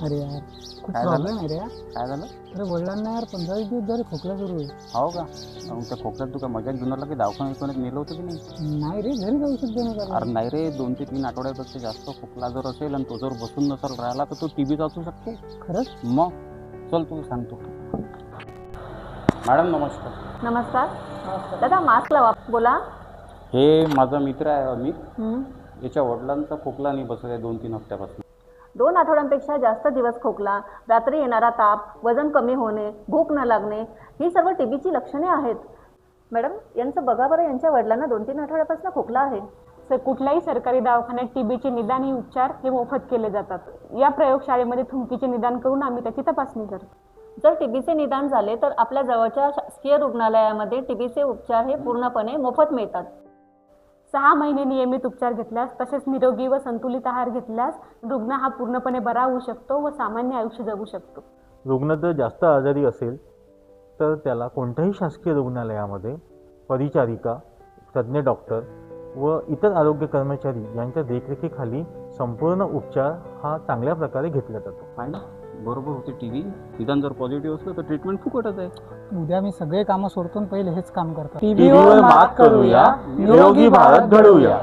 अरे यार खूप काय प्रॉब्लेम आहे रे यार. काय झालं? अरे वडिलांना यार 15 दिवस झाले खोकला सुरू आहे. हो का? मग त्या खोकल्यात तू काय मजाक घेऊन आला की दवाखान्यात नेलं होतं की नाही? नाही रे घरी औषध देण्यात आलं. अरे नाही रे, 2 ते 3 आठवड्यापेक्षा जास्त खोकला जर असेल आणि तो जर बसून नसेल राहिला तर तो टीबीचा असू शकतो. खरंच? मग चल तुला सांगतो. मॅडम नमस्कार. नमस्कार दादा, मास्क लावा. बोला. हे माझा मित्र आहे अमित. याच्या वडिलांचा खोकला नाही बसत आहे 2-3 हफ्त्यापासून. 2 आठवड्यांपेक्षा जास्त दिवस खोकला, रात्री येणारा ताप, वजन कमी होणे, भूक न लागणे, ही सर्व टीबीची लक्षणे आहेत. मॅडम यांचं बघा बरं, यांच्या वडिलांना 2-3 आठवड्यापासून खोकला आहे. कुठल्याही सरकारी दवाखान्यात टीबीचे निदान ही उपचार हे मोफत केले जातात. या प्रयोगशाळेमध्ये थुंकीचे निदान करून आम्ही त्याची तपासणी करतो. जर टीबीचे निदान झाले तर आपल्या जवळच्या शासकीय रुग्णालयामध्ये टीबीचे उपचार हे पूर्णपणे मोफत मिळतात. 6 महिने नियमित उपचार घेतल्यास तसेच निरोगी व संतुलित आहार घेतल्यास रुग्ण हा पूर्णपणे बरा होऊ शकतो व सामान्य आयुष्य जगू शकतो. रुग्ण जर जास्त आजारी असेल तर त्याला कोणत्याही शासकीय रुग्णालयामध्ये परिचारिका, तज्ज्ञ डॉक्टर व इतर आरोग्य कर्मचारी यांच्या देखरेखीखाली संपूर्ण उपचार हा चांगल्या प्रकारे घेतला जातो. पाहिलं बरोबर होते टीबी. निदान जर पॉझिटिव्ह असलं तर ट्रीटमेंट फुकटच आहे. उद्या मी सगळे कामं सोडतो आणि पहिले हेच काम करतो. टीबीवर मात करूया, निरोगी भारत घडवूया.